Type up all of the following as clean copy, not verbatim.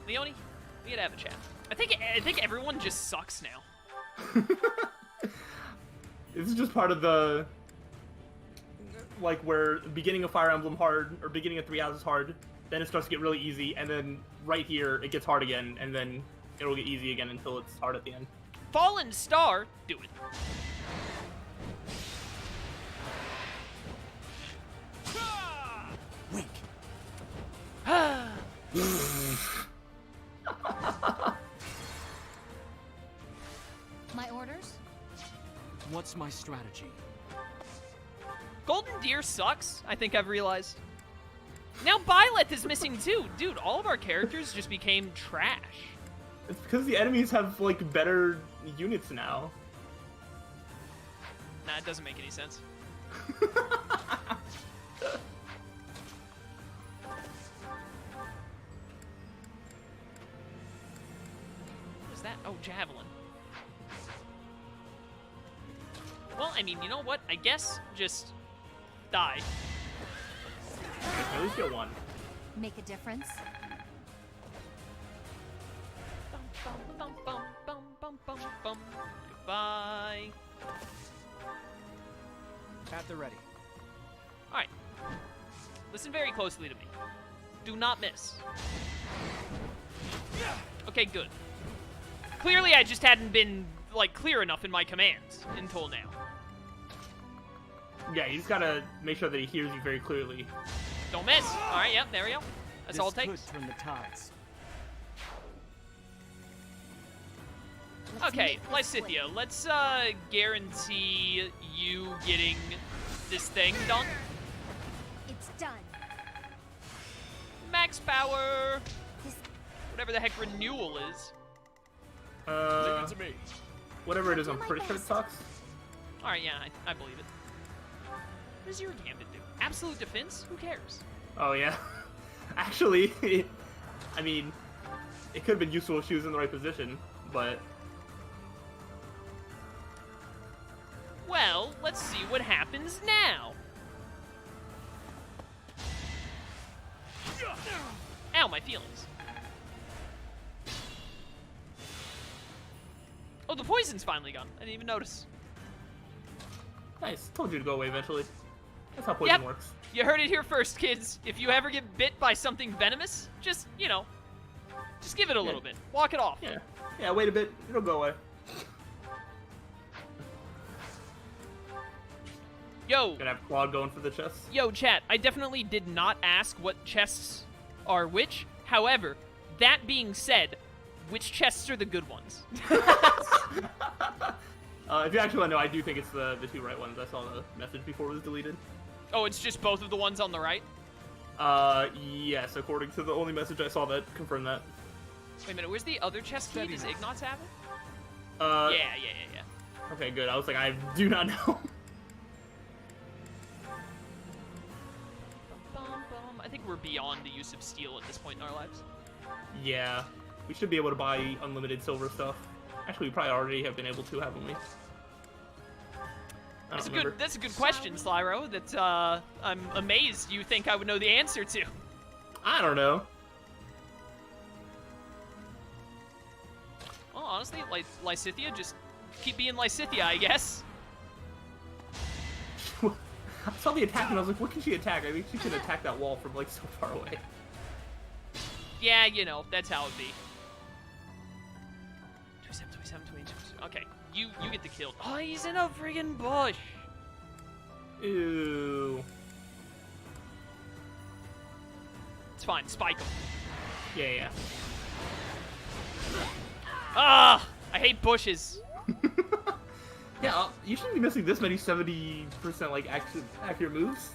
Leone, we gotta have a chat. I think everyone just sucks now. This is just part of the, like, where beginning of Fire Emblem hard, or beginning of 3 Houses hard, then it starts to get really easy, and then right here it gets hard again, and then it'll get easy again until it's hard at the end. Fallen Star, do it. Wink. My orders? What's my strategy? Golden Deer sucks, I think I've realized. Now Byleth is missing too. Dude, all of our characters just became trash. It's because the enemies have, like, better units now. Nah, it doesn't make any sense. What is that? Oh, Javelin. Well, I mean, you know what? I guess just die. At least get one. Make a difference? Goodbye. At the ready. Alright. Listen very closely to me. Do not miss. Okay, good. Clearly I just hadn't been, like, clear enough in my commands until now. Yeah, you just gotta make sure that he hears you very clearly. Don't miss. Alright, yep, there we go. That's all it This takes. could turn the tides. Okay, Lysithia, let's guarantee you getting this thing done. It's done. Max power. This Whatever the heck renewal is. Leave it to me. Whatever it is, I'm pretty sure it sucks. Alright, yeah, I believe it. What does your gambit do? Absolute defense? Who cares? Oh, yeah. Actually, I mean, it could have been useful if she was in the right position, but... Well, let's see what happens now. Ow, my feelings. Oh, the poison's finally gone. I didn't even notice. Nice. Told you to go away eventually. That's how poison works. You heard it here first, kids. If you ever get bit by something venomous, just, you know, just give it a little bit. Walk it off. Yeah. Yeah, wait a bit. It'll go away. Yo. Gonna have Claude going for the chest. Yo, chat, I definitely did not ask what chests are which. However, that being said, which chests are the good ones? If you actually want to know, I do think it's the two right ones. I saw the message before it was deleted. Oh, it's just both of the ones on the right? Yes, according to the only message I saw that confirmed that. Wait a minute, where's the other chest key? Does Ignatz have it? Yeah. Okay, good. I was like, I do not know. I think we're beyond the use of steel at this point in our lives. Yeah. We should be able to buy unlimited silver stuff. Actually, we probably already have been able to, haven't we? That's a good question, Slyro, that I'm amazed you think I would know the answer to. I don't know. Well, honestly, Lysithia, just keep being Lysithia, I guess. I saw the attack and I was like, what can she attack? I think she can attack that wall from, like, so far away. Yeah, you know, that's how it be. 27, 22. Okay, you get the kill. Oh, he's in a friggin' bush. Ew. It's fine, spike him. Yeah. Ah, I hate bushes. Yeah, you shouldn't be missing this many 70% like accurate moves.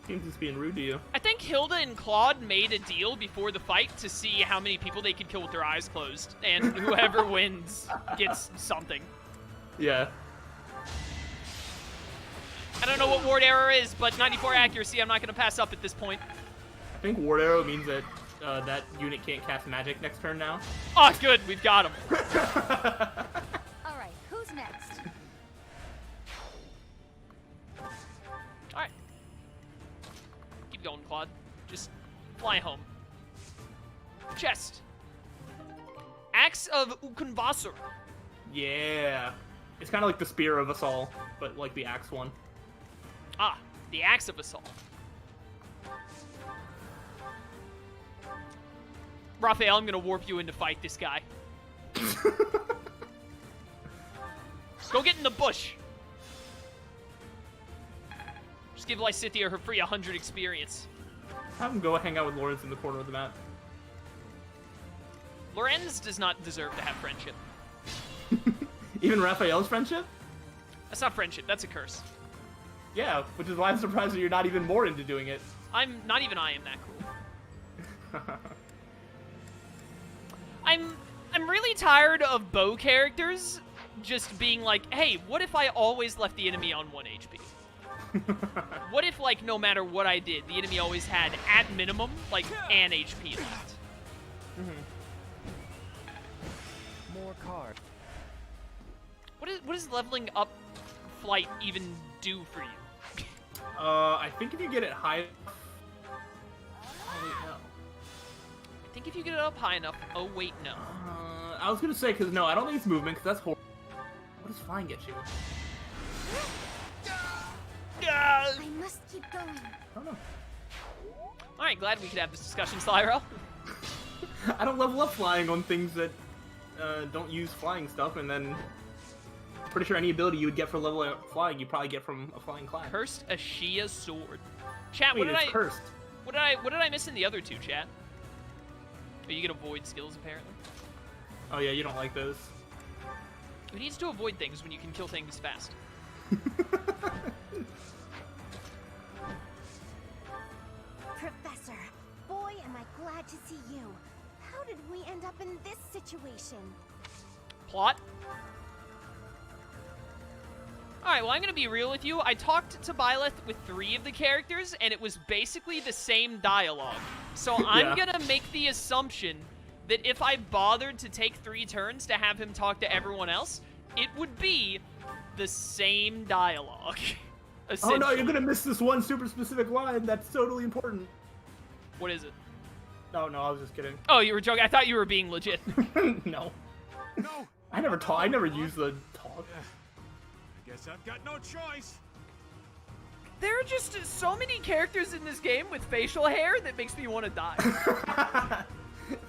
Seems just being rude to you. I think Hilda and Claude made a deal before the fight to see how many people they could kill with their eyes closed, and whoever wins gets something. Yeah. I don't know what ward error is, but 94 accuracy I'm not going to pass up at this point. I think ward arrow means that that unit can't cast magic next turn now. Oh, good, we've got him. All right, who's next? All right. Keep going, Claude. Just fly home. Chest. Axe of Ukunvasur. Yeah. It's kind of like the Spear of Assault, but like the axe one. Ah, the Axe of Assault. Raphael, I'm gonna warp you in to fight this guy. Go get in the bush. Just give Lysithea her free 100 experience. Have him go hang out with Lawrence in the corner of the map. Lorenz does not deserve to have friendship. Even Raphael's friendship? That's not friendship, that's a curse. Yeah, which is why I'm surprised that you're not even more into doing it. I'm not even I am that cool. I'm really tired of bow characters just being like, hey, what if I always left the enemy on 1 HP? What if, like, no matter what I did, the enemy always had, at minimum, like, an HP left? More card. What is leveling up flight even do for you? I think if you get it high... I think if you get it up high enough... Oh, wait, no. I was gonna say, because no, I don't think it's movement, because that's horrible. What does flying get you? I must keep going. I don't know. Alright, glad we could have this discussion, Slyro. I don't level up flying on things that don't use flying stuff, and then... Pretty sure any ability you would get for leveling up flying, you probably get from a flying class. Cursed Ashia Sword. Chat, Wait, it's cursed. What did I miss in the other two, chat? Oh, you get avoid skills, apparently. Oh yeah, you don't like those. Who needs to avoid things when you can kill things fast? Professor, boy, am I glad to see you. How did we end up in this situation? Plot? Alright, well, I'm gonna be real with you. I talked to Byleth with 3 of the characters, and it was basically the same dialogue. So I'm gonna make the assumption that if I bothered to take 3 turns to have him talk to everyone else, it would be the same dialogue. Oh no, you're gonna miss this one super specific line that's totally important. What is it? Oh no, I was just kidding. Oh, you were joking? I thought you were being legit. No. No. I never talk. I never use the talk. Guess I've got no choice. There are just so many characters in this game with facial hair that makes me want to die.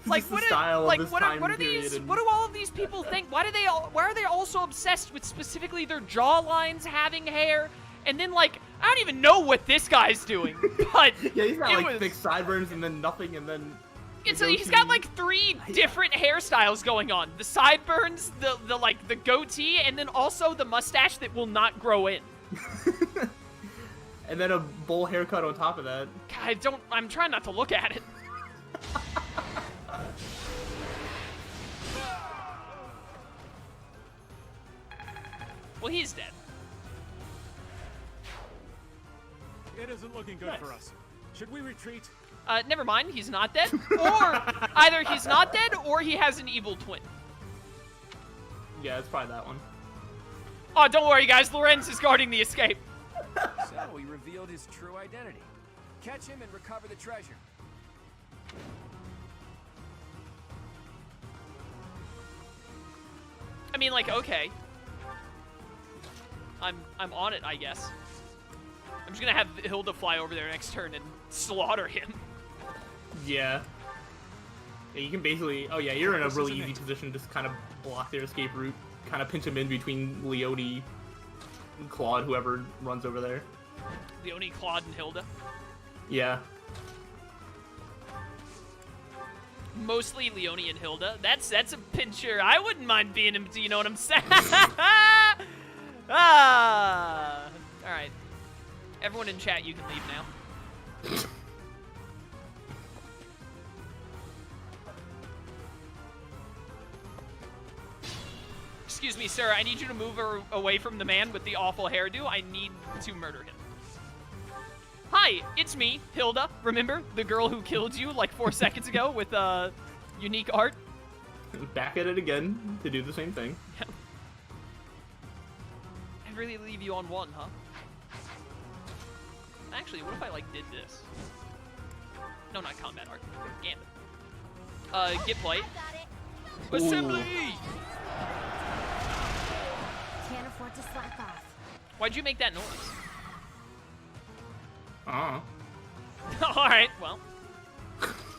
Like what? What are these? What do all of these people think? Why are they all so obsessed with specifically their jawlines having hair? And then like I don't even know what this guy's doing, but yeah, he's got like thick sideburns and then nothing, and then he's got like 3 different hairstyles going on: the sideburns, the goatee, and then also the mustache that will not grow in. And then a bowl haircut on top of that. God, I'm trying not to look at it. Well, he's dead. It isn't looking good for us. Should we retreat? Never mind, he's not dead. Or either he's not dead or he has an evil twin. Yeah, it's probably that one. Oh, don't worry, guys. Lorenz is guarding the escape. So he revealed his true identity. Catch him and recover the treasure. I mean, like, okay. I'm on it, I guess. I'm just gonna have Hilda fly over there next turn and slaughter him. Yeah. Yeah, you can basically... Oh yeah, you're in a really easy position to just kind of block their escape route. Kind of pinch them in between Leone and Claude, whoever runs over there. Leone, Claude, and Hilda. Yeah. Mostly Leone and Hilda. That's a pincher. I wouldn't mind being him, do you know what I'm saying? Alright. Everyone in chat, you can leave now. Excuse me, sir. I need you to move away from the man with the awful hairdo. I need to murder him. Hi, it's me, Hilda. Remember? The girl who killed you like 4 seconds ago with unique art? Back at it again to do the same thing. I really leave you on 1, huh? Actually, what if I, like, did this? No, not combat art. Gambit. Get plate. I got it. Assembly! Can't afford to slack off. Why'd you make that noise? Uh-huh. Alright, well.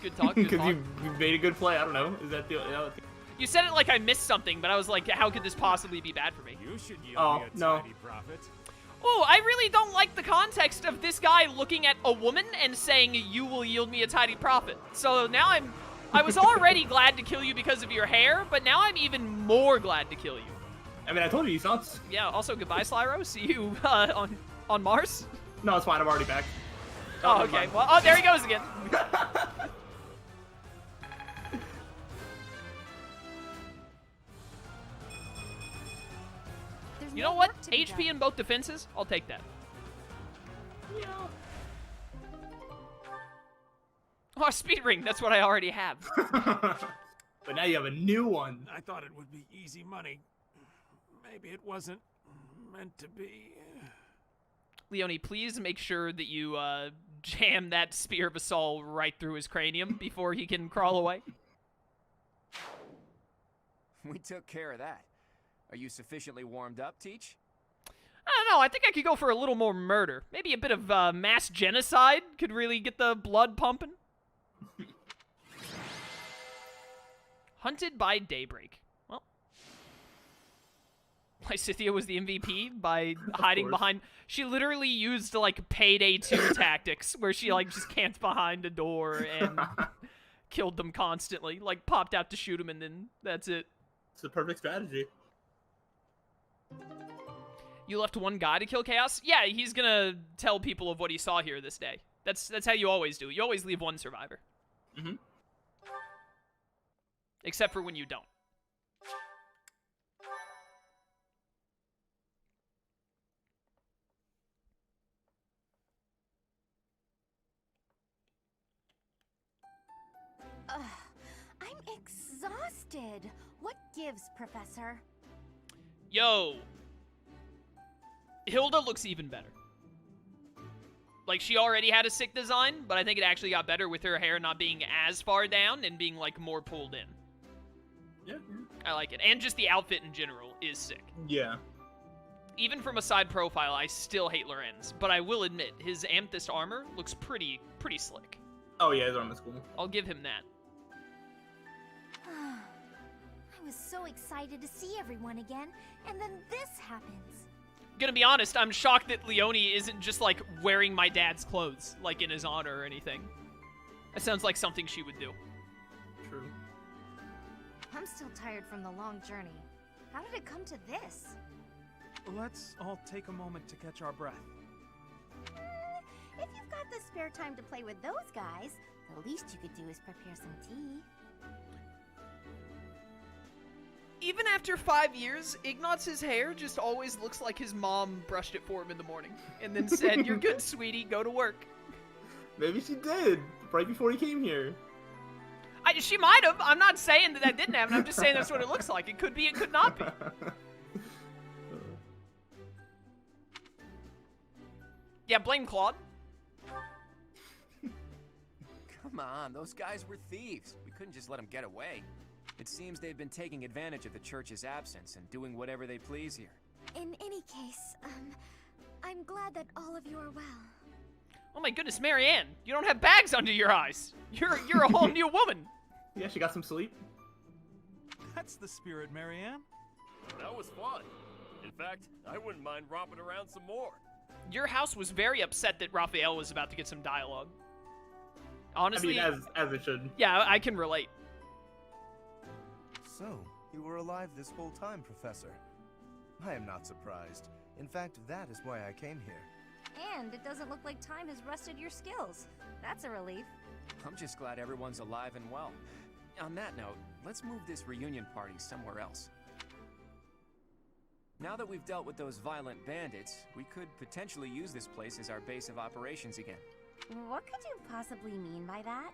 Good talk, good Because talk. you made a good play. I don't know. Is that the... You said it like I missed something, but I was like, how could this possibly be bad for me? You should yield Oh, me a no. tidy profit. Oh, I really don't like the context of this guy looking at a woman and saying, you will yield me a tidy profit. So now I was already glad to kill you because of your hair, but now I'm even more glad to kill you. I mean, I told you he's nuts. Yeah, also goodbye, Slyro. See you on Mars. No, it's fine. I'm already back. Oh, never okay. mind. Well, oh, there he goes again. There's You more know what? work to be HP done. in both defenses? I'll take that. Yeah. Oh, a speed ring. That's what I already have. But now you have a new one. I thought it would be easy money. Maybe it wasn't meant to be. Leone, please make sure that you jam that Spear of Assault right through his cranium before he can crawl away. We took care of that. Are you sufficiently warmed up, Teach? I don't know. I think I could go for a little more murder. Maybe a bit of mass genocide could really get the blood pumping. Hunted by Daybreak. Well, Lysithea was the MVP by hiding course. behind... She literally used, like, Payday 2 tactics, where she, like, just camped behind a door and killed them constantly. Like, popped out to shoot them, and then that's it. It's the perfect strategy. You left one guy to kill Chaos? Yeah, he's gonna tell people of what he saw here this day. That's how you always do. You always leave one survivor. Mm-hmm. Except for when you don't. I'm exhausted. What gives, Professor? Yo. Hilda looks even better. Like, she already had a sick design, but I think it actually got better with her hair not being as far down and being, like, more pulled in. Yeah. I like it. And just the outfit in general is sick. Yeah. Even from a side profile, I still hate Lorenz, but I will admit, his amethyst armor looks pretty slick. Oh, yeah, his arm is cool. I'll give him that. I was so excited to see everyone again, and then this happens. Gonna be honest, I'm shocked that Leone isn't just, like, wearing my dad's clothes, like, in his honor or anything. That sounds like something she would do. True. I'm still tired from the long journey. How did it come to this? Let's all take a moment to catch our breath. If you've got the spare time to play with those guys, the least you could do is prepare some tea. Even after 5 years, Ignaz's hair just always looks like his mom brushed it for him in the morning and then said, "You're good, sweetie, go to work." Maybe she did, right before he came here. She might have. I'm not saying that didn't happen. I'm just saying that's what it looks like. It could be, it could not be. Yeah, blame Claude. Come on, those guys were thieves. We couldn't just let them get away. It seems they've been taking advantage of the church's absence and doing whatever they please here. In any case, I'm glad that all of you are well. Oh my goodness, Marianne, you don't have bags under your eyes. You're a whole new woman. Yeah, she got some sleep. That's the spirit, Marianne. That was fun. In fact, I wouldn't mind romping around some more. Your house was very upset that Raphael was about to get some dialogue. Honestly, I mean, as it should. yeah, I can relate. So, you were alive this whole time, Professor. I am not surprised. In fact, that is why I came here. And it doesn't look like time has rusted your skills. That's a relief. I'm just glad everyone's alive and well. On that note, let's move this reunion party somewhere else. Now that we've dealt with those violent bandits, we could potentially use this place as our base of operations again. What could you possibly mean by that?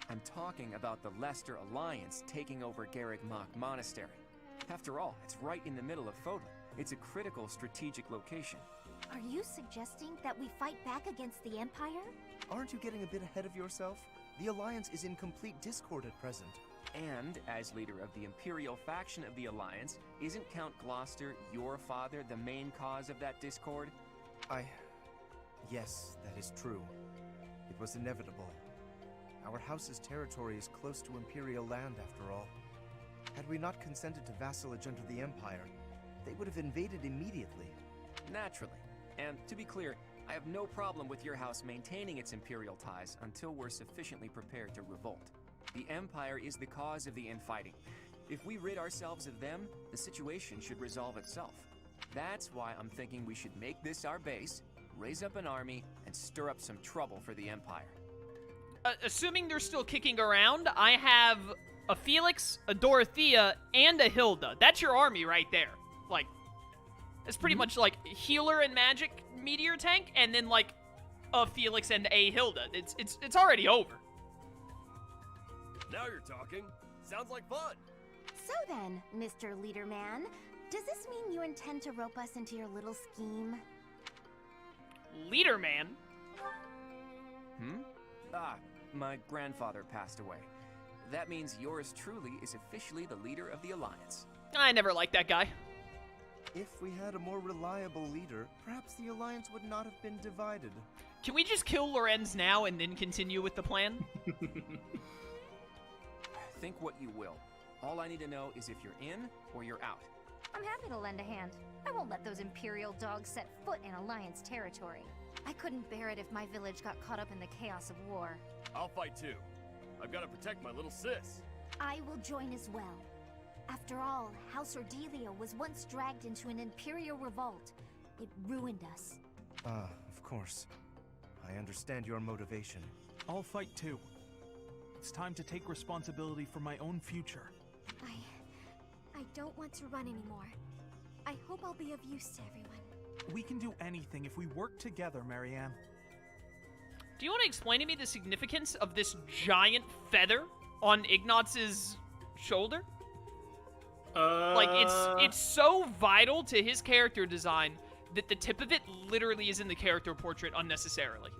I'm talking about the Leicester Alliance taking over Garreg Mach Monastery. After all, it's right in the middle of Fódlan. It's a critical strategic location. Are you suggesting that we fight back against the Empire? Aren't you getting a bit ahead of yourself? The Alliance is in complete discord at present. And, as leader of the Imperial faction of the Alliance, isn't Count Gloucester, your father, the main cause of that discord? Yes, that is true. It was inevitable. Our house's territory is close to Imperial land, after all. Had we not consented to vassalage under the Empire, they would have invaded immediately. Naturally. And to be clear, I have no problem with your house maintaining its Imperial ties until we're sufficiently prepared to revolt. The Empire is the cause of the infighting. If we rid ourselves of them, the situation should resolve itself. That's why I'm thinking we should make this our base, raise up an army, and stir up some trouble for the Empire. Assuming they're still kicking around, I have a Felix, a Dorothea, and a Hilda. That's your army right there. Like, it's pretty much like healer and magic meteor tank, and then like a Felix and a Hilda. It's already over. Now you're talking. Sounds like fun. So then, Mr. Leader Man, does this mean you intend to rope us into your little scheme? Leader Man? My grandfather passed away. That means yours truly is officially the leader of the Alliance. I never liked that guy. If we had a more reliable leader, perhaps the Alliance would not have been divided. Can we just kill Lorenz now and then continue with the plan? Think what you will. All I need to know is if you're in or you're out. I'm happy to lend a hand. I won't let those Imperial dogs set foot in Alliance territory. I couldn't bear it if my village got caught up in the chaos of war. I'll fight too. I've got to protect my little sis. I will join as well. After all, House Ordelia was once dragged into an Imperial revolt. It ruined us. Of course. I understand your motivation. I'll fight too. It's time to take responsibility for my own future. I don't want to run anymore. I hope I'll be of use to everyone. We can do anything if we work together, Marianne. Do you want to explain to me the significance of this giant feather on Ignaz's shoulder? Like, it's so vital to his character design that the tip of it literally is in the character portrait unnecessarily.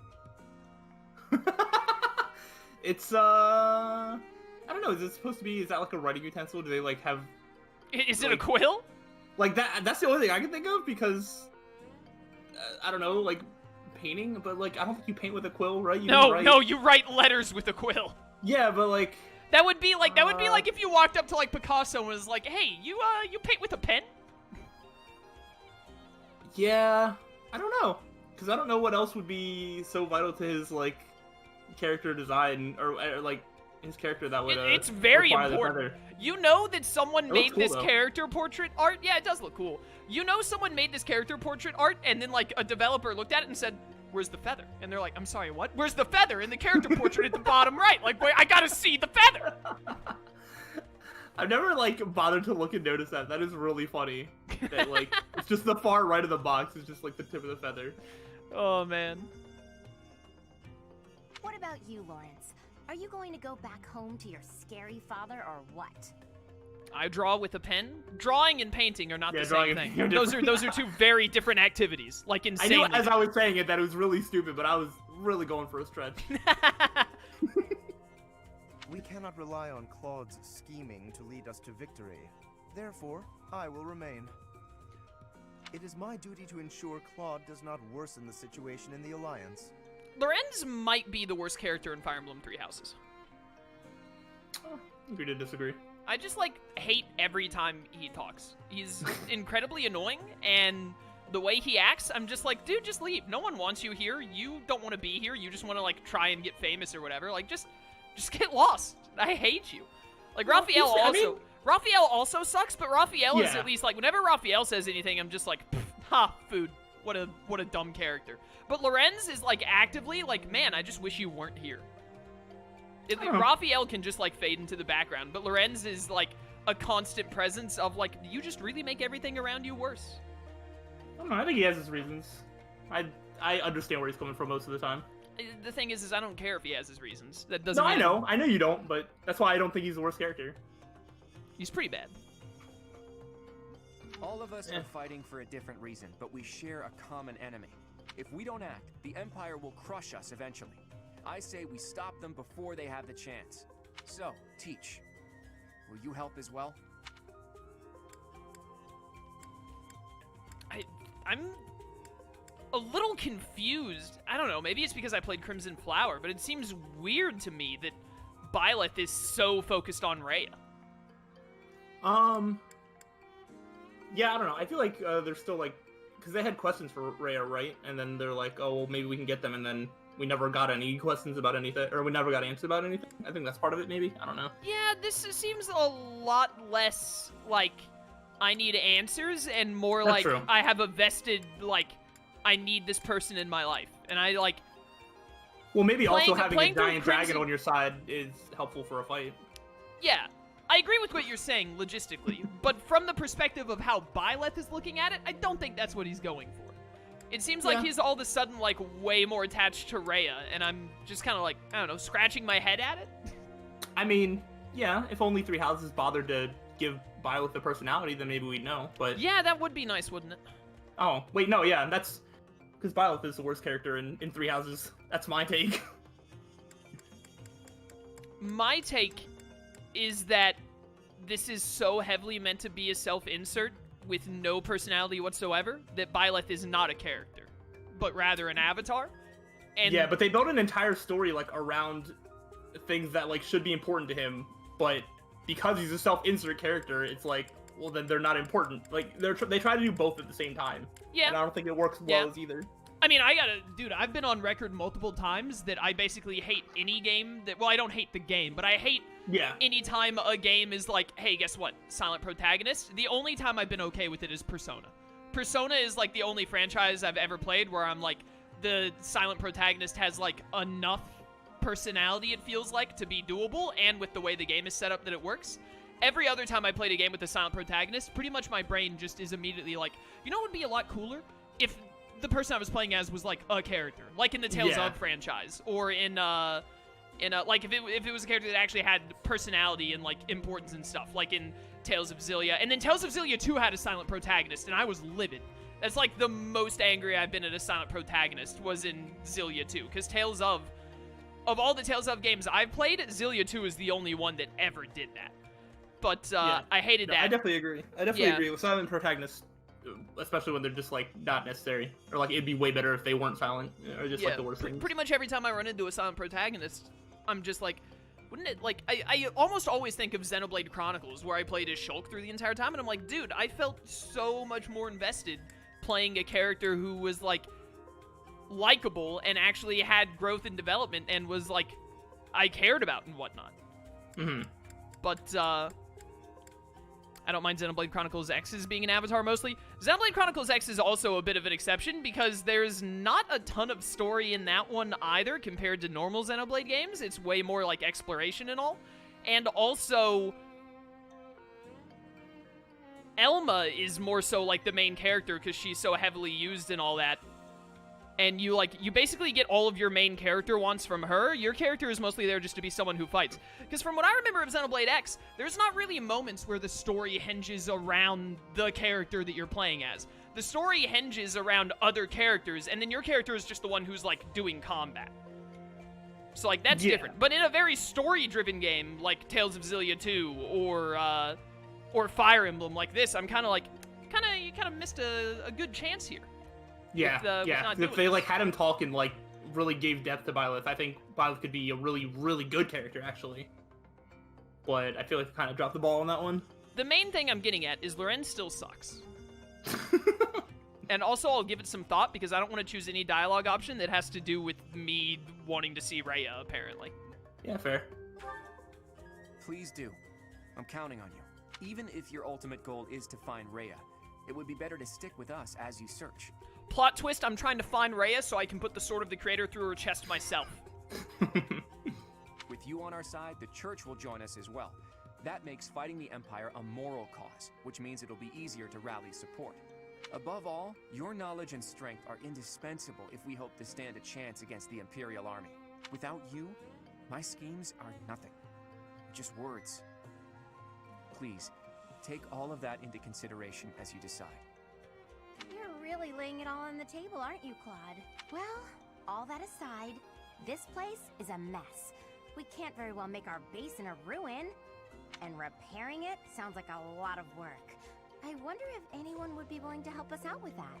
It's, I don't know, is it supposed to be, is that like a writing utensil? Do they, like, have... Is it a quill? Like, that's the only thing I can think of, because, I don't know, like, painting, but, like, I don't think you paint with a quill, right? No, you write letters with a quill. Yeah, but, like... That would be like if you walked up to like Picasso and was like, "Hey, you paint with a pen?" Yeah, I don't know, because I don't know what else would be so vital to his like character design or like his character that would. It's very important. You know that someone made this character portrait art. Yeah, it does look cool. You know someone made this character portrait art, and then like a developer looked at it and said, "Where's the feather?" And they're like, "I'm sorry, what? Where's the feather in the character portrait at the bottom right? Like, wait, I gotta see the feather." I've never like bothered to look and notice that. That is really funny. That like it's just the far right of the box. It's just like the tip of the feather. Oh man. What about you, Lawrence? Are you going to go back home to your scary father or what? I draw with a pen. Drawing and painting are not the drawing same and thing. Those are two very different activities. Like insanely. I knew as I was saying it that it was really stupid, but I was really going for a stretch. We cannot rely on Claude's scheming to lead us to victory. Therefore, I will remain. It is my duty to ensure Claude does not worsen the situation in the Alliance. Lorenz might be the worst character in Fire Emblem Three Houses. Agree to disagree. I just, like, hate every time he talks. He's incredibly annoying, and the way he acts, I'm just like, dude, just leave. No one wants you here. You don't want to be here. You just want to, like, try and get famous or whatever. Like, just get lost. I hate you. Like, Raphael also... Raphael also sucks, but Raphael is at least, like, whenever Raphael says anything, I'm just like, ha, food. What a dumb character. But Lorenz is, like, actively, like, man, I just wish you weren't here. Raphael can just, like, fade into the background, but Lorenz is, like, a constant presence of, like, you just really make everything around you worse. I don't know, I think he has his reasons. I understand where he's coming from most of the time. The thing is I don't care if he has his reasons. That doesn't mean... I know you don't, but that's why I don't think he's the worst character. He's pretty bad. All of us are fighting for a different reason, but we share a common enemy. If we don't act, the Empire will crush us eventually. I say we stop them before they have the chance. So, Teach, Will you help as well? I'm a little confused. I don't know, maybe it's because I played Crimson Flower, but it seems weird to me that Byleth is so focused on Rhea. Yeah, I don't know. I feel like they're still like, because they had questions for Rhea, right? And then they're like, oh, well, maybe we can get them, and then we never got any questions about anything, or we never got answers about anything. I think that's part of it, maybe. I don't know. Yeah, this seems a lot less like I need answers and more That's like true. I have a vested, like, I need this person in my life. And I, like... Well, maybe also having a through giant dragon Crimson- on your side is helpful for a fight. Yeah, I agree with what you're saying logistically, but from the perspective of how Byleth is looking at it, I don't think that's what he's going for. It seems like he's all of a sudden, like, way more attached to Rhea, and I'm just kind of like, I don't know, scratching my head at it? I mean, yeah, if only 3 houses bothered to give Byleth a personality, then maybe we'd know, but... Yeah, that would be nice, wouldn't it? Oh, wait, no, yeah, that's... Because Byleth is the worst character in 3 houses. That's my take. My take is that this is so heavily meant to be a self-insert with no personality whatsoever that Byleth is not a character, but rather an avatar. And yeah, but they built an entire story, like, around things that, like, should be important to him, but because he's a self-insert character, it's like, well, then they're not important. Like, they try to do both at the same time. Yeah. And I don't think it works well as either. I mean, dude, I've been on record multiple times that I basically hate any game that, well, I don't hate the game, but I hate any time a game is like, hey, guess what? Silent protagonist. The only time I've been okay with it is Persona. Persona is, like, the only franchise I've ever played where I'm like, the silent protagonist has, like, enough personality, it feels like, to be doable, and with the way the game is set up that it works. Every other time I played a game with a silent protagonist, pretty much my brain just is immediately like, you know what would be a lot cooler? If the person I was playing as was, like, a character. Like in the Tales of franchise. Or like, if it was a character that actually had personality and, like, importance and stuff. Like in Tales of Xillia. And then Tales of Xillia 2 had a silent protagonist, and I was livid. That's, like, the most angry I've been at a silent protagonist was in Xillia 2. Because Tales of all the Tales of games I've played, Xillia 2 is the only one that ever did that. But, I hated that. I definitely agree. I definitely agree with silent protagonists, especially when they're just, like, not necessary. Or, like, it'd be way better if they weren't silent. Or just, like, the worst things. Pretty much every time I run into a silent protagonist, I'm just like, wouldn't it, like, I almost always think of Xenoblade Chronicles, where I played as Shulk through the entire time, and I'm like, dude, I felt so much more invested playing a character who was, like, likable and actually had growth and development and was, like, I cared about and whatnot. Mm-hmm. But, I don't mind Xenoblade Chronicles X's being an avatar mostly. Xenoblade Chronicles X is also a bit of an exception because there's not a ton of story in that one either compared to normal Xenoblade games. It's way more like exploration and all. And also, Elma is more so like the main character because she's so heavily used and all that. And you basically get all of your main character wants from her. Your character is mostly there just to be someone who fights. Because from what I remember of Xenoblade X, there's not really moments where the story hinges around the character that you're playing as. The story hinges around other characters, and then your character is just the one who's, like, doing combat. So, like, that's different. But in a very story-driven game, like Tales of Xillia 2, or Fire Emblem like this, I'm kind of like, you kind of missed a good chance here. Yeah, if they, like, had him talk and, like, really gave depth to Byleth, I think Byleth could be a really, really good character, actually. But I feel like they kind of dropped the ball on that one. The main thing I'm getting at is Loren still sucks. And also, I'll give it some thought, because I don't want to choose any dialogue option that has to do with me wanting to see Rhea, apparently. Yeah, fair. Please do. I'm counting on you. Even if your ultimate goal is to find Rhea, it would be better to stick with us as you search. Plot twist, I'm trying to find Rhea so I can put the Sword of the Creator through her chest myself. With you on our side, the Church will join us as well. That makes fighting the Empire a moral cause, which means it'll be easier to rally support. Above all, your knowledge and strength are indispensable if we hope to stand a chance against the Imperial Army. Without you, my schemes are nothing. Just words. Please, take all of that into consideration as you decide. You're really laying it all on the table, aren't you, Claude? Well, all that aside, this place is a mess. We can't very well make our base in a ruin. And repairing it sounds like a lot of work. I wonder if anyone would be willing to help us out with that.